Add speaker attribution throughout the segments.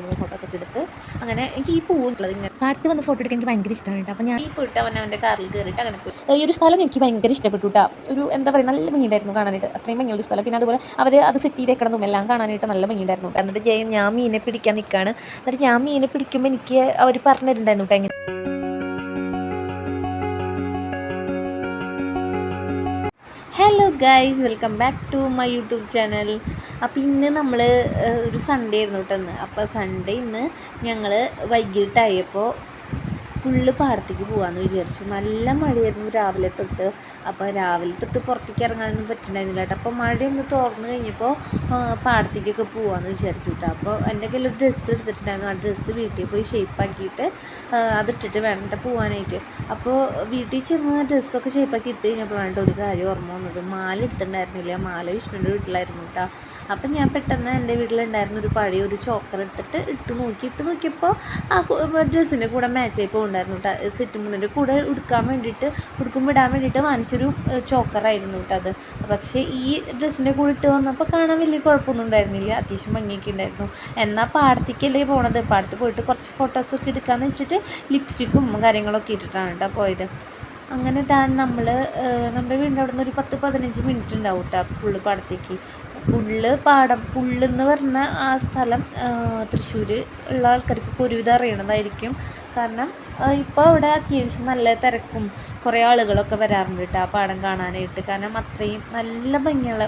Speaker 1: 2-3 ഫോട്ടോസൊക്കെ എടുത്ത് അങ്ങനെ എനിക്ക് ഈ പൂവുള്ളത് ഇങ്ങനെ പാടത്ത് വന്ന് ഫോട്ടോ എടുക്കാൻ എനിക്ക് ഭയങ്കര ഇഷ്ടമാണ് കേട്ടോ. അപ്പോൾ ഞാൻ ഈ പോയിട്ട് അവൻ്റെ കാറിൽ കയറിയിട്ട് അങ്ങനെ പോയി. ഈ ഒരു സ്ഥലം എനിക്ക് ഭയങ്കര ഇഷ്ടപ്പെട്ടു കേട്ടോ. ഒരു എന്താ പറയുക നല്ല ഭംഗിയുണ്ടായിരുന്നു കാണാനായിട്ട്, അത്രയും ഭംഗിയുള്ള സ്ഥലം. പിന്നെ അതുപോലെ അവർ അത് സെറ്റ് ചെയ്ത് കിടന്നും എല്ലാം കാണാനായിട്ട് നല്ല ഭംഗിയുണ്ടായിരുന്നു. എന്നിട്ട് ഞാൻ മീനെ പിടിക്കാൻ നിൽക്കുകയാണ്. എന്നിട്ട് ഞാൻ മീനെ പിടിക്കുമ്പോൾ എനിക്ക് അവർ പറഞ്ഞിട്ടുണ്ടായിരുന്നു കേട്ടോ എങ്ങനെ. Hello guys, welcome back to my YouTube channel. അപ്പോൾ ഇന്ന് നമ്മൾ ഒരു സൺഡേ ആയിരുന്നു കേട്ടോ ഇന്ന്. അപ്പോൾ സൺഡേ ഇന്ന് ഞങ്ങൾ വൈകിട്ടായപ്പോൾ ഫുള്ള് പാടത്തേക്ക് പോകാമെന്ന് വിചാരിച്ചു. നല്ല മഴയായിരുന്നു രാവിലെ തൊട്ട്. അപ്പോൾ രാവിലെ തൊട്ട് പുറത്തേക്ക് ഇറങ്ങാനൊന്നും പറ്റുന്നുണ്ടായിരുന്നില്ല കേട്ടോ. അപ്പോൾ മഴയൊന്ന് തുറന്ന് കഴിഞ്ഞപ്പോൾ പാടത്തേക്കൊക്കെ പോകാമെന്ന് വിചാരിച്ചു കേട്ടോ. അപ്പോൾ എൻ്റെ കയ്യിൽ ഒരു ഡ്രസ്സ് എടുത്തിട്ടുണ്ടായിരുന്നു. ആ ഡ്രസ്സ് വീട്ടിൽ പോയി ഷേപ്പാക്കിയിട്ട് അതിട്ടിട്ട് വേണ്ട പോകാനായിട്ട്. അപ്പോൾ വീട്ടിൽ ചെന്ന് ഡ്രസ്സൊക്കെ ഷേപ്പാക്കി ഇട്ട് കഴിഞ്ഞപ്പോഴാണ് ഒരു കാര്യം ഓർമ്മ വന്നത്. മാല എടുത്തിട്ടുണ്ടായിരുന്നില്ല. മാല വിഷ്ണുവിൻ്റെ വീട്ടിലായിരുന്നു കേട്ടോ. അപ്പം ഞാൻ പെട്ടെന്ന് എൻ്റെ വീട്ടിലുണ്ടായിരുന്ന ഒരു പഴയ ഒരു ചോക്കർ എടുത്തിട്ട് ഇട്ട് നോക്കിയപ്പോൾ ആ ഡ്രസ്സിൻ്റെ കൂടെ മാച്ച് ആയി പോകുന്നുണ്ടായിരുന്നു കേട്ടോ. സെറ്റ് മുണ്ടിൻ്റെ കൂടെ ഉടുക്കുമ്പോൾ ഇടാൻ വേണ്ടിയിട്ട് വാങ്ങിച്ചൊരു ചോക്കറായിരുന്നു കേട്ടോ അത്. പക്ഷേ ഈ ഡ്രസ്സിൻ്റെ കൂടെ ഇട്ട് വന്നപ്പോൾ കാണാൻ വലിയ കുഴപ്പമൊന്നും ഉണ്ടായിരുന്നില്ല, അത്യാവശ്യം ഭംഗിയൊക്കെ ഉണ്ടായിരുന്നു. എന്നാൽ പാടത്തേക്കല്ലേ പോണത്, പാടത്ത് പോയിട്ട് കുറച്ച് ഫോട്ടോസൊക്കെ എടുക്കാമെന്ന് വെച്ചിട്ട് ലിപ്സ്റ്റിക്കും കാര്യങ്ങളൊക്കെ ഇട്ടിട്ടാണ് കേട്ടോ പോയത്. അങ്ങനെ നമ്മുടെ വീടിൻ്റെ അവിടെ നിന്ന് ഒരു 10-15 മിനിറ്റ് ഉണ്ടാവും കേട്ടോ പുള്ള് പാടത്തേക്ക്. പുള്ളെന്ന് പറഞ്ഞ ആ സ്ഥലം തൃശ്ശൂർ ഉള്ള ആൾക്കാർക്ക് ഒരുവിധം അറിയണതായിരിക്കും. കാരണം ഇപ്പോൾ അവിടെ അത്യാവശ്യം നല്ല തിരക്കും കുറേ ആളുകളൊക്കെ വരാറുണ്ട് കേട്ടോ ആ പാടം കാണാനായിട്ട്. കാരണം അത്രയും നല്ല ഭംഗിയുള്ള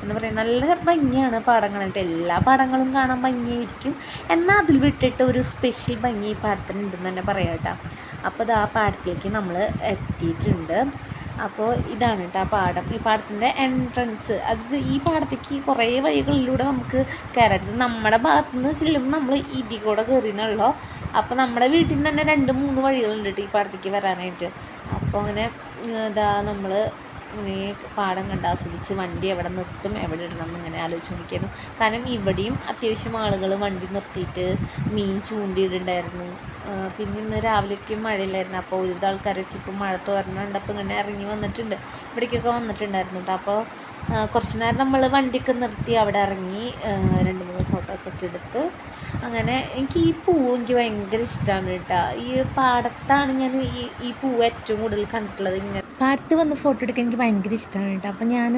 Speaker 1: എന്താ പറയുക, നല്ല ഭംഗിയാണ് പാടം കാണാനായിട്ട്. എല്ലാ പാടങ്ങളും കാണാൻ ഭംഗിയായിരിക്കും, എന്നാൽ അതിൽ വിട്ടിട്ട് ഒരു സ്പെഷ്യൽ ഭംഗി ഈ പാടത്തിനുണ്ടെന്ന് തന്നെ പറയാം കേട്ടോ. അപ്പോൾ അത് ആ പാടത്തിലേക്ക് നമ്മൾ എത്തിയിട്ടുണ്ട്. അപ്പോൾ ഇതാണ് കേട്ടോ ആ പാടം. ഈ പാടത്തിൻ്റെ എൻട്രൻസ് ഈ പാടത്തേക്ക് കുറേ വഴികളിലൂടെ നമുക്ക് കയറാം. നമ്മുടെ ഭാഗത്തു നിന്ന് ചെല്ലുമ്പോൾ നമ്മൾ ഇതിൽ കൂടെ കയറിയെന്നുള്ളൂ. അപ്പോൾ നമ്മുടെ വീട്ടിൽ നിന്ന് തന്നെ 2-3 വഴികളുണ്ട് കേട്ടോ ഈ പാടത്തേക്ക് വരാനായിട്ട്. അപ്പോൾ അങ്ങനെ നമ്മൾ ഇങ്ങനെ പാടം കണ്ട് ആസ്വദിച്ച് വണ്ടി എവിടെ നിർത്തും എവിടെ ഇടണം എന്നിങ്ങനെ ആലോചിച്ച് നോക്കിയായിരുന്നു. കാരണം ഇവിടെയും അത്യാവശ്യം ആളുകൾ വണ്ടി നിർത്തിയിട്ട് മീൻ ചൂണ്ടിയിടുണ്ടായിരുന്നു. പിന്നെ ഇന്ന് രാവിലേക്ക് മഴയില്ലായിരുന്നു. അപ്പോൾ ഒരു ആൾക്കാരൊക്കെ ഇപ്പോൾ മഴ തോരണുണ്ട്, അപ്പോൾ ഇങ്ങനെ ഇറങ്ങി വന്നിട്ടുണ്ട്, ഇവിടേക്കൊക്കെ വന്നിട്ടുണ്ടായിരുന്നു കേട്ടോ. അപ്പോൾ കുറച്ച് നേരം നമ്മൾ വണ്ടിയൊക്കെ നിർത്തി അവിടെ ഇറങ്ങി 2-3 ഫോട്ടോസൊക്കെ എടുത്ത് അങ്ങനെ. എനിക്ക് ഈ പൂവ് എനിക്ക് ഭയങ്കര ഇഷ്ടമാണ് കേട്ടോ. ഈ പാടത്താണ് ഞാൻ ഈ പൂവ് ഏറ്റവും കൂടുതൽ കണ്ടിട്ടുള്ളത്. ഇങ്ങനെ പാടത്ത് വന്ന് ഫോട്ടോ എടുക്കാൻ എനിക്ക് ഭയങ്കര ഇഷ്ടമാണ് കേട്ടോ. അപ്പോൾ ഞാൻ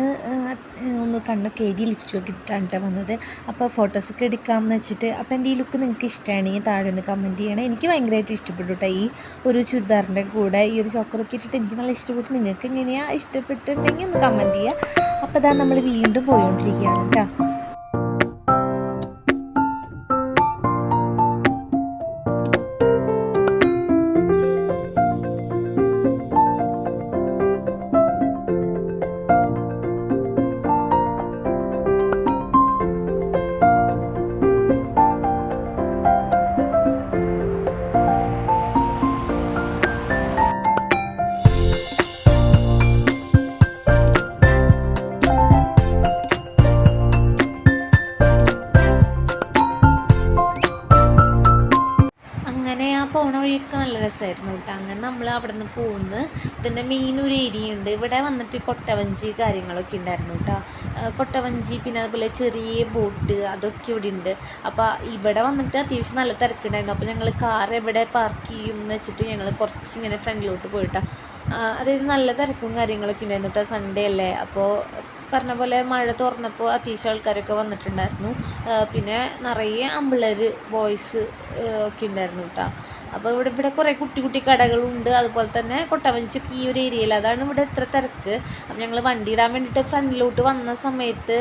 Speaker 1: ഒന്ന് കണ്ണൊക്കെ എഴുതി ലിപ്സ്റ്റിക്ക് ഇട്ടാണ് കേട്ടോ വന്നത്. അപ്പോൾ ഫോട്ടോസൊക്കെ എടുക്കാമെന്ന് വെച്ചിട്ട്. അപ്പോൾ എൻ്റെ ഈ ലുക്ക് നിങ്ങൾക്ക് ഇഷ്ടമാണെങ്കിൽ താഴെ ഒന്ന് കമൻറ്റ് ചെയ്യണം. എനിക്ക് ഭയങ്കരമായിട്ട് ഇഷ്ടപ്പെട്ടു കേട്ടോ. ഈ ഒരു ചുരിദാറിൻ്റെ കൂടെ ഈ ഒരു ചോക്കറൊക്കെ ഇട്ടിട്ട് എനിക്ക് നല്ല ഇഷ്ടപ്പെട്ടു. നിങ്ങൾക്ക് എങ്ങനെയാണ് ഇഷ്ടപ്പെട്ടിട്ടുണ്ടെങ്കിൽ ഒന്ന് കമൻറ്റ് ചെയ്യുക. അപ്പോൾ ഇതാ നമ്മൾ വീണ്ടും പോയിക്കൊണ്ടിരിക്കുകയാണ് കേട്ടോ. പോണ വഴിയൊക്കെ നല്ല രസമായിരുന്നു കേട്ടോ. അങ്ങനെ നമ്മൾ അവിടെ നിന്ന് പോകുന്നത് ഇതിൻ്റെ മെയിൻ ഒരു ഏരിയ ഉണ്ട്. ഇവിടെ വന്നിട്ട് കൊട്ടവഞ്ചി കാര്യങ്ങളൊക്കെ ഉണ്ടായിരുന്നു കേട്ടോ. കൊട്ടവഞ്ചി പിന്നെ അതുപോലെ ചെറിയ ബോട്ട് അതൊക്കെ ഇവിടെ ഉണ്ട്. അപ്പോൾ ഇവിടെ വന്നിട്ട് അത്യാവശ്യം നല്ല തിരക്കുണ്ടായിരുന്നു. അപ്പോൾ ഞങ്ങൾ കാർ എവിടെ പാർക്ക് ചെയ്യും എന്ന് വെച്ചിട്ട് ഞങ്ങൾ കുറച്ചിങ്ങനെ ഫ്രണ്ടിലോട്ട് പോയിട്ടാണ്. അതായത് നല്ല തിരക്കും കാര്യങ്ങളൊക്കെ ഉണ്ടായിരുന്നു കേട്ടോ. സൺഡേ അല്ലേ, അപ്പോൾ പറഞ്ഞ പോലെ മഴ തുറന്നപ്പോൾ അത്യാവശ്യം ആൾക്കാരൊക്കെ വന്നിട്ടുണ്ടായിരുന്നു. പിന്നെ നിറയെ ആമ്പിള്ളേർ ബോയ്സ് ഒക്കെ ഉണ്ടായിരുന്നു കേട്ടോ. അപ്പോൾ ഇവിടെ കുറേ കുട്ടി കടകളുണ്ട്. അതുപോലെ തന്നെ കൊട്ടവഞ്ചിക്ക് ഈ ഒരു ഏരിയയിൽ അതാണ് ഇവിടെ ഇത്ര തിരക്ക്. അപ്പോൾ ഞങ്ങൾ വണ്ടി ഇടാൻ വേണ്ടിയിട്ട് ഫ്രണ്ടിലോട്ട് വന്ന സമയത്ത്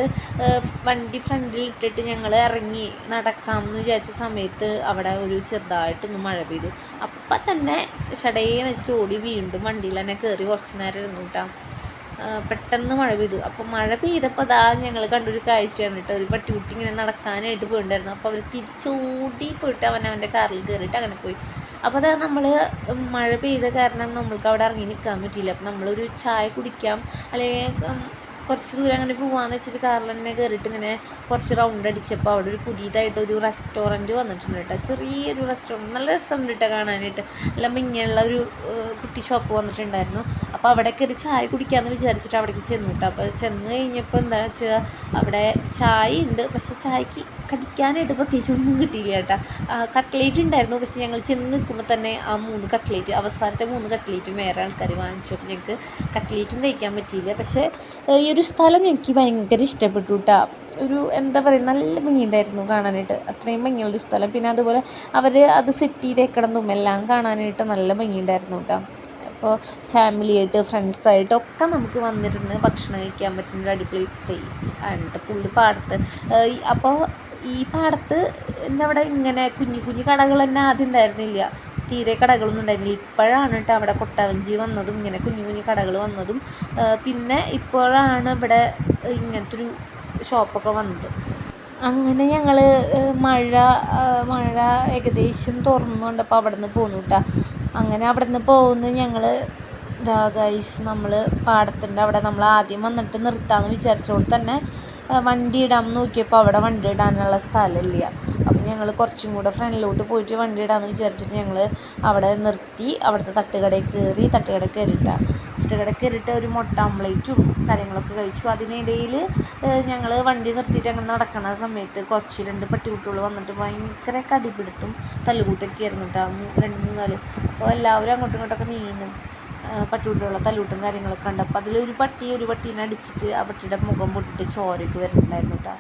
Speaker 1: വണ്ടി ഫ്രണ്ടിൽ ഇട്ടിട്ട് ഞങ്ങൾ ഇറങ്ങി നടക്കാമെന്ന് വിചാരിച്ച സമയത്ത് അവിടെ ഒരു ചെറുതായിട്ടൊന്ന് മഴ പെയ്തു. അപ്പം തന്നെ ഷടയെ വെച്ചിട്ട് ഓടി വീണ്ടും വണ്ടിയിൽ തന്നെ കയറി കുറച്ച് നേരം ഇരുന്നു കേട്ടോ. പെട്ടെന്ന് മഴ പെയ്തു. അപ്പോൾ മഴ പെയ്തപ്പോൾ ഞങ്ങൾ കണ്ടൊരു കാഴ്ചയാണ് കേട്ടോ. ഒരു പട്ടിക്കുട്ടി ഇങ്ങനെ നടക്കാനായിട്ട് പോയിട്ടുണ്ടായിരുന്നു. അപ്പോൾ അവർ തിരിച്ചോടി പോയിട്ട് അവൻ്റെ കാറിൽ കയറിയിട്ട് അങ്ങനെ പോയി. അപ്പോൾ നമ്മൾ മഴ പെയ്ത കാരണം നമ്മൾക്ക് അവിടെ ഇറങ്ങി നിൽക്കാൻ പറ്റിയില്ല. അപ്പോൾ നമ്മളൊരു ചായ കുടിക്കാം അല്ലെങ്കിൽ കുറച്ച് ദൂരം അങ്ങനെ പോകാമെന്ന് വെച്ചിട്ട് കാറിൽ തന്നെ കയറിയിട്ട് ഇങ്ങനെ കുറച്ച് റൗണ്ട് അടിച്ചപ്പോൾ അവിടെ ഒരു പുതിയതായിട്ടൊരു റെസ്റ്റോറൻറ്റ് വന്നിട്ടുണ്ട് കേട്ടോ. ചെറിയൊരു റെസ്റ്റോറൻറ്റ്, നല്ല രസമുണ്ട് കേട്ടോ കാണാനായിട്ട്. നല്ല മിഞ്ഞുള്ള ഒരു കുട്ടി ഷോപ്പ് വന്നിട്ടുണ്ടായിരുന്നു. അപ്പോൾ അവിടെ കയറി ചായ കുടിക്കാമെന്ന് വിചാരിച്ചിട്ട് അവിടേക്ക് ചെന്നു കേട്ടോ. അപ്പോൾ ചെന്ന് കഴിഞ്ഞപ്പോൾ എന്താണെന്ന് വെച്ചാൽ അവിടെ ചായ ഉണ്ട്, പക്ഷേ ചായക്ക് കടിക്കാനായിട്ട് പ്രത്യേകിച്ച് ഒന്നും കിട്ടിയില്ല കേട്ടോ. കട്ട്ലേറ്റ് ഉണ്ടായിരുന്നു, പക്ഷേ ഞങ്ങൾ ചെന്ന് നിൽക്കുമ്പോൾ തന്നെ ആ 3 കട്ട്ലേറ്റ്, അവസാനത്തെ 3 കട്ട്ലേറ്റും വേറെ ആൾക്കാർ വാങ്ങിച്ചു. അപ്പോൾ ഞങ്ങൾക്ക് കട്ട്ലേറ്റും കഴിക്കാൻ പറ്റിയില്ല. പക്ഷേ ഈ ഒരു സ്ഥലം എനിക്ക് ഭയങ്കര ഇഷ്ടപ്പെട്ടു കേട്ടോ. ഒരു എന്താ പറയുക, നല്ല ഭംഗിയുണ്ടായിരുന്നു കാണാനായിട്ട്, അത്രയും ഭംഗിയുള്ളൊരു സ്ഥലം. പിന്നെ അതുപോലെ അവർ അത് സെറ്റ് ചെയ്തേക്കണതും എല്ലാം കാണാനായിട്ട് നല്ല ഭംഗിയുണ്ടായിരുന്നു കേട്ടോ. അപ്പോൾ ഫാമിലിയായിട്ട് ഫ്രണ്ട്സായിട്ടൊക്കെ നമുക്ക് വന്നിരുന്ന് ഭക്ഷണം കഴിക്കാൻ പറ്റുന്ന ഒരു അടിപൊളി പ്ലേസ് ആണ് പുള്ളി പാടത്ത്. അപ്പോൾ ഈ പാടത്ത് എൻ്റെ അവിടെ ഇങ്ങനെ കുഞ്ഞു കുഞ്ഞു കടകൾ തന്നെ ആദ്യം ഉണ്ടായിരുന്നില്ല, തീരെ കടകളൊന്നും ഉണ്ടായിരുന്നില്ല. ഇപ്പോഴാണ് കേട്ടോ അവിടെ കൊട്ടവഞ്ചി വന്നതും ഇങ്ങനെ കുഞ്ഞു കുഞ്ഞു കടകൾ വന്നതും. പിന്നെ ഇപ്പോഴാണ് ഇവിടെ ഇങ്ങനത്തെ ഒരു ഷോപ്പൊക്കെ വന്നത്. അങ്ങനെ ഞങ്ങൾ മഴ ഏകദേശം തുറന്നുകൊണ്ടപ്പോൾ അവിടെ നിന്ന് പോന്നു കേട്ടോ. അങ്ങനെ അവിടെ നിന്ന് പോകുന്ന ഞങ്ങൾ ഗൈസ്, നമ്മൾ പാടത്തിൻ്റെ അവിടെ നമ്മൾ ആദ്യം വന്നിട്ട് നിർത്താമെന്ന് വിചാരിച്ചോട് തന്നെ വണ്ടി ഇടാൻ നോക്കിയപ്പോൾ അവിടെ വണ്ടി ഇടാനുള്ള സ്ഥലമില്ല. അപ്പം ഞങ്ങൾ കുറച്ചും കൂടെ ഫ്രണ്ടിലോട്ട് പോയിട്ട് വണ്ടി ഇടാമെന്ന് വിചാരിച്ചിട്ട് ഞങ്ങൾ അവിടെ നിർത്തി. അവിടുത്തെ തട്ടുകടയിൽ കയറിയിട്ട് ഒരു മുട്ട ഓംലേറ്റും കാര്യങ്ങളൊക്കെ കഴിച്ചു. അതിനിടയിൽ ഞങ്ങൾ വണ്ടി നിർത്തിയിട്ട് അങ്ങനെ നടക്കുന്ന സമയത്ത് കുറച്ച് 2 പട്ടികുട്ടികൾ വന്നിട്ട് ഭയങ്കര കടിപിടുത്തും തല്ലുകൂട്ടൊക്കെ ആയിരുന്നു കേട്ടോ, 2-3 അപ്പോൾ എല്ലാവരും അങ്ങോട്ടും ഇങ്ങോട്ടൊക്കെ നീങ്ങുന്നു. പട്ടികുട്ടികളുടെ തല്ലൂട്ടും കാര്യങ്ങളൊക്കെ ഉണ്ട്. അപ്പോൾ ഒരു പട്ടീനെ അടിച്ചിട്ട് ആ പട്ടിയുടെ മുഖം പൊട്ടിയിട്ട് ചോരയ്ക്ക് വരുന്നുണ്ടായിരുന്നു കേട്ടോ.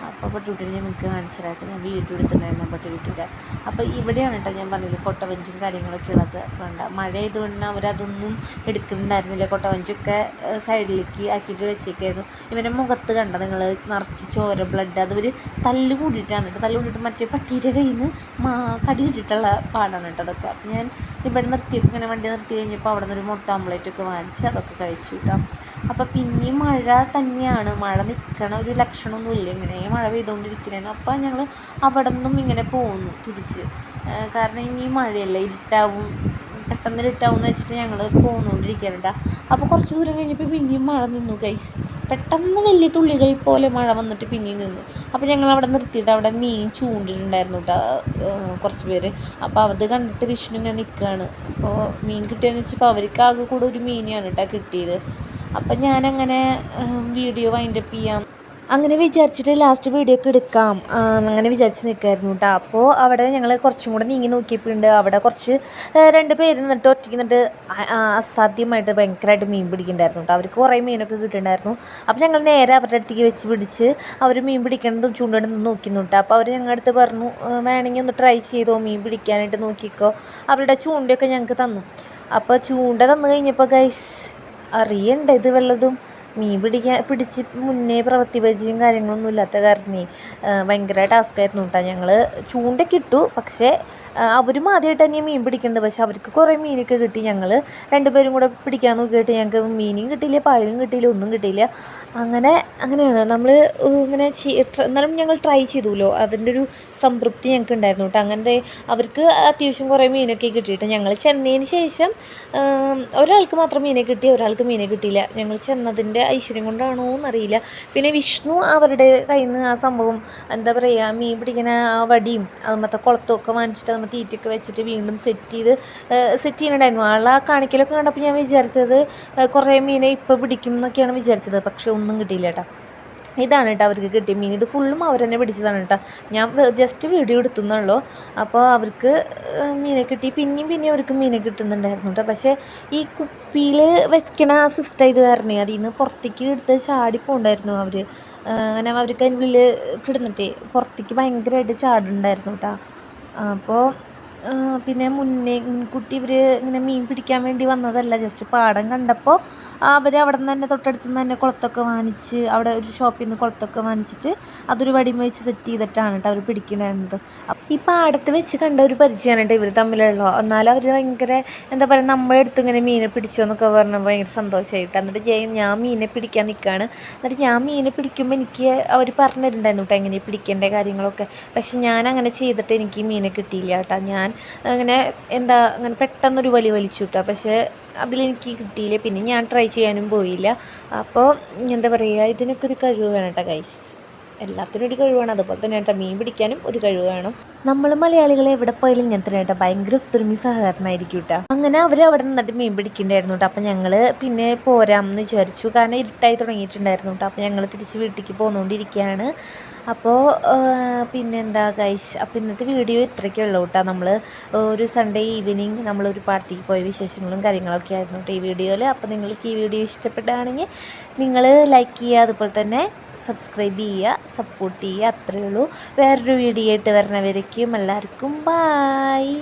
Speaker 1: അപ്പോൾ പട്ടികുട്ടീനെ ഞാൻ നിങ്ങൾക്ക് കാണിച്ചതായിട്ട് ഞാൻ വീഡിയോ എടുത്തിട്ടുണ്ടായിരുന്നു പട്ടികുട്ടിയുടെ. അപ്പോൾ ഇവിടെയാണ് കേട്ടോ ഞാൻ പറഞ്ഞില്ല കൊട്ടവഞ്ചും കാര്യങ്ങളൊക്കെ ഉള്ളത്. വേണ്ട മഴ ആയതുകൊണ്ട് അവരതൊന്നും എടുക്കുന്നുണ്ടായിരുന്നില്ല. കൊട്ടവഞ്ചൊക്കെ സൈഡിലേക്ക് ആക്കിയിട്ട് വെച്ചേക്കായിരുന്നു. ഇവൻ്റെ മുഖത്ത് കണ്ട നിങ്ങൾ നിറച്ച് ചോര, ബ്ലഡ്, അതവർ തല്ല് കൂടിയിട്ടാണ് കേട്ടോ. തല്ല് കൂടിയിട്ട് മറ്റേ പട്ടിയുടെ കയ്യിൽ നിന്ന് കടി കിട്ടിയിട്ടുള്ള പാടാണ് കേട്ടോ അതൊക്കെ. അപ്പോൾ ഞാൻ ഇവിടെ ഇങ്ങനെ വണ്ടി നിർത്തി കഴിഞ്ഞപ്പോൾ അവിടെ നിന്നൊരു മുട്ട ഓംലേറ്റൊക്കെ വാങ്ങിച്ച് അതൊക്കെ കഴിച്ചു കേട്ടോ. അപ്പോൾ പിന്നെയും മഴ തന്നെയാണ്, മഴ നിൽക്കണ ഒരു ലക്ഷണമൊന്നുമില്ല, ഇങ്ങനെ മഴ പെയ്തുകൊണ്ടിരിക്കണേന്ന്. അപ്പോൾ ഞങ്ങൾ അവിടെ നിന്നും ഇങ്ങനെ പോകുന്നു തിരിച്ച്, കാരണം ഇനി മഴയല്ല, പെട്ടെന്ന് ഇരുട്ടാവും എന്ന് വെച്ചിട്ട് ഞങ്ങൾ പോകുന്നുകൊണ്ടിരിക്കാനുണ്ട്. അപ്പോൾ കുറച്ച് ദൂരം കഴിഞ്ഞപ്പോൾ പിന്നെയും മഴ നിന്നു ഗൈസ്. പെട്ടെന്ന് വലിയ തുള്ളികൾ പോലെ മഴ വന്നിട്ട് പിന്നെയും നിന്നു. അപ്പോൾ ഞങ്ങൾ അവിടെ നിർത്തിയിട്ട് അവിടെ മീൻ ചൂണ്ടിട്ടുണ്ടായിരുന്നു കേട്ടോ കുറച്ച് പേര്. അപ്പോൾ അത് കണ്ടിട്ട് വിഷ്ണു ഇങ്ങനെ നിൽക്കുകയാണ്. അപ്പോൾ മീൻ കിട്ടിയെന്ന് വെച്ചപ്പോൾ അവർക്ക് ആകെ കൂടെ ഒരു മീനെയാണ് കേട്ടോ കിട്ടിയത്. അപ്പം ഞാനങ്ങനെ വീഡിയോ വൈൻഡപ്പ് ചെയ്യാം അങ്ങനെ വിചാരിച്ചിട്ട് ലാസ്റ്റ് വീഡിയോ ഒക്കെ എടുക്കാം അങ്ങനെ വിചാരിച്ച് നിൽക്കായിരുന്നു കേട്ടോ. അപ്പോൾ അവിടെ ഞങ്ങൾ കുറച്ചും കൂടെ നീങ്ങി നോക്കിയപ്പോഴുണ്ട് അവിടെ കുറച്ച് 2 പേര് നിന്നിട്ട് ഒറ്റയ്ക്ക് നിന്നിട്ട് അസാധ്യമായിട്ട് ഭയങ്കരമായിട്ട് മീൻ പിടിക്കുന്നുണ്ടായിരുന്നു കേട്ടോ. അവർക്ക് കുറേ മീനൊക്കെ കിട്ടുന്നുണ്ടായിരുന്നു. അപ്പോൾ ഞങ്ങൾ നേരെ അവരുടെ അടുത്തേക്ക് വെച്ച് പിടിച്ച് അവർ മീൻ പിടിക്കണതും ചൂണ്ടിടുന്നതും നോക്കുന്നു കേട്ടോ. അപ്പോൾ അവർ ഞങ്ങളുടെ അടുത്ത് പറഞ്ഞു വേണമെങ്കിൽ ഒന്ന് ട്രൈ ചെയ്തോ, മീൻ പിടിക്കാനായിട്ട് നോക്കിക്കോ. അവരുടെ ചൂണ്ടയൊക്കെ ഞങ്ങൾക്ക് തന്നു. അപ്പോൾ ചൂണ്ട തന്നു കഴിഞ്ഞപ്പോൾ ഗൈസ് അറിയണ്ട ഇത് വല്ലതും മീൻ പിടിച്ച് മുന്നേ പ്രവൃത്തി പരിചയം കാര്യങ്ങളൊന്നും ഇല്ലാത്ത കാരണേ ഭയങ്കര ടാസ്ക്കായിരുന്നു കേട്ടോ. ഞങ്ങൾ ചൂണ്ടയ്ക്ക് ഇട്ടു, പക്ഷേ അവരും ആദ്യമായിട്ട് തന്നെ മീൻ പിടിക്കുന്നുണ്ട്. പക്ഷെ അവർക്ക് കുറേ മീനൊക്കെ കിട്ടി. ഞങ്ങൾ 2 പേരും കൂടെ പിടിക്കാൻ നോക്കിയിട്ട് ഞങ്ങൾക്ക് മീനും കിട്ടിയില്ല, പായലും കിട്ടിയില്ല, ഒന്നും കിട്ടിയില്ല. അങ്ങനെയാണ് നമ്മൾ ഇങ്ങനെ എന്നാലും ഞങ്ങൾ ട്രൈ ചെയ്തുല്ലോ, അതിൻ്റെ ഒരു സംതൃപ്തി ഞങ്ങൾക്ക് ഉണ്ടായിരുന്നു കേട്ടോ. അങ്ങനത്തെ അവർക്ക് അത്യാവശ്യം കുറേ മീനൊക്കെ കിട്ടിയിട്ട് ഞങ്ങൾ ചെന്നതിന് ശേഷം ഒരാൾക്ക് മാത്രം മീനെ കിട്ടി, ഒരാൾക്ക് മീനെ കിട്ടിയില്ല. ഞങ്ങൾ ചെന്നതിൻ്റെ ഐശ്വര്യം കൊണ്ടാണോ എന്നറിയില്ല. പിന്നെ വിഷ്ണു അവരുടെ കയ്യിൽ നിന്ന് ആ സംഭവം എന്താ പറയുക, മീൻ പിടിക്കുന്ന ആ വടിയും അതുമത്തെ കുളത്തുമൊക്കെ വാങ്ങിച്ചിട്ട് നമ്മൾ തീറ്റയൊക്കെ വെച്ചിട്ട് വീണ്ടും സെറ്റ് ചെയ്യുന്നുണ്ടായിരുന്നു. ആളെ കാണിക്കലൊക്കെ കണ്ടപ്പോൾ ഞാൻ വിചാരിച്ചത് കുറേ മീനെ ഇപ്പോൾ പിടിക്കും എന്നൊക്കെയാണ് വിചാരിച്ചത്. പക്ഷെ ഒന്നും കിട്ടിയില്ല കേട്ടോ. ഇതാണ് കേട്ടോ അവർക്ക് കിട്ടിയ മീൻ. ഇത് ഫുള്ളും അവർ തന്നെ പിടിച്ചതാണ് കേട്ടോ. ഞാൻ ജസ്റ്റ് വീഡിയോ എടുത്തുന്നുള്ളൂ. അപ്പോൾ അവർക്ക് മീനെ കിട്ടി. പിന്നെയും അവർക്ക് മീനെ കിട്ടുന്നുണ്ടായിരുന്നു കേട്ടോ. പക്ഷേ ഈ കുപ്പിയിൽ വെക്കണ സിസ്റ്റം ഇത് കാരണേ അതിൽ നിന്ന് പുറത്തേക്ക് എടുത്ത് ചാടിപ്പോണ്ടായിരുന്നു അവർ. അങ്ങനെ അവർക്ക് അതിൻ്റെ ഉള്ളിൽ കിടന്നിട്ടേ പുറത്തേക്ക് ഭയങ്കരമായിട്ട് ചാടുണ്ടായിരുന്നു കേട്ടോ. അപ്പോൾ പിന്നെ മുൻകൂട്ടി ഇവർ ഇങ്ങനെ മീൻ പിടിക്കാൻ വേണ്ടി വന്നതല്ല, ജസ്റ്റ് പാടം കണ്ടപ്പോൾ അവർ അവിടെ നിന്ന് തന്നെ തൊട്ടടുത്ത് നിന്ന് തന്നെ കുളത്തൊക്കെ വാങ്ങിച്ച്, അവിടെ ഒരു ഷോപ്പിൽ നിന്ന് കുളത്തൊക്കെ വാങ്ങിച്ചിട്ട് അതൊരു വടിമ വെച്ച് സെറ്റ് ചെയ്തിട്ടാണ് കേട്ടോ അവർ പിടിക്കണത്. അപ്പം ഈ പാടത്ത് വെച്ച് കണ്ട ഒരു പരിചയമാണ് കേട്ടോ ഇവർ തമ്മിലുള്ള. എന്നാലും അവർ ഭയങ്കര എന്താ പറയുക, നമ്മുടെ അടുത്ത് ഇങ്ങനെ മീനെ പിടിച്ചോ എന്നൊക്കെ പറഞ്ഞാൽ ഭയങ്കര സന്തോഷമായിട്ട്. എന്നിട്ട് ഞാൻ മീനെ പിടിക്കാൻ നിൽക്കുകയാണ്. എന്നിട്ട് ഞാൻ മീനെ പിടിക്കുമ്പോൾ എനിക്ക് അവർ പറഞ്ഞു തരുന്നുണ്ടായിരുന്നു കേട്ടോ എങ്ങനെ പിടിക്കേണ്ട കാര്യങ്ങളൊക്കെ. പക്ഷെ ഞാൻ അങ്ങനെ ചെയ്തിട്ട് എനിക്ക് മീനെ കിട്ടിയില്ല കേട്ടോ. ഞാൻ അങ്ങനെ പെട്ടെന്നൊരു വലിച്ചു കേട്ടോ. പക്ഷേ അതിലെനിക്ക് കിട്ടിയില്ല. പിന്നെ ഞാൻ ട്രൈ ചെയ്യാനും പോയില്ല. അപ്പോൾ എന്താ പറയുക, ഇതിനൊക്കെ ഒരു കഴിവ് വേണം കേട്ടോ ഗൈസ്. എല്ലാത്തിനും ഒരു കഴിവ് വേണം. അതുപോലെ തന്നെ കേട്ടോ മീൻ പിടിക്കാനും ഒരു കഴിവ് വേണം. നമ്മൾ മലയാളികൾ എവിടെ പോയാലും ഇങ്ങനെ തന്നെ കേട്ടോ, ഭയങ്കര ഒത്തൊരുമി സഹകരണമായിരിക്കും കേട്ടോ. അങ്ങനെ അവർ അവിടെ നിന്നിട്ട് മീൻ പിടിക്കണ്ടായിരുന്നു കേട്ടോ. അപ്പം ഞങ്ങൾ പിന്നെ പോരാമെന്ന് വിചാരിച്ചു, കാരണം ഇരുട്ടായി തുടങ്ങിയിട്ടുണ്ടായിരുന്നു കേട്ടോ. അപ്പോൾ ഞങ്ങൾ തിരിച്ച് വീട്ടിലേക്ക് പോന്നുകൊണ്ടിരിക്കുകയാണ്. അപ്പോൾ പിന്നെന്താ ഗൈസ്, അപ്പോൾ ഇന്നത്തെ വീഡിയോ ഇത്രയൊക്കെ ഉള്ളൂ കേട്ടോ. നമ്മൾ ഒരു സൺഡേ ഈവനിങ് നമ്മളൊരു പാർട്ടിക്ക് പോയ വിശേഷങ്ങളും കാര്യങ്ങളൊക്കെ ആയിരുന്നു കേട്ടോ ഈ വീഡിയോയിൽ. അപ്പോൾ നിങ്ങൾക്ക് ഈ വീഡിയോ ഇഷ്ടപ്പെടുകയാണെങ്കിൽ നിങ്ങൾ ലൈക്ക് ചെയ്യുക, അതുപോലെ തന്നെ സബ്സ്ക്രൈബ് ചെയ്യുക, സപ്പോർട്ട് ചെയ്യുക. അത്രയേ ഉള്ളൂ. വേറൊരു വീഡിയോ ആയിട്ട് വരണവരേക്കും എല്ലാവർക്കും ബായ്.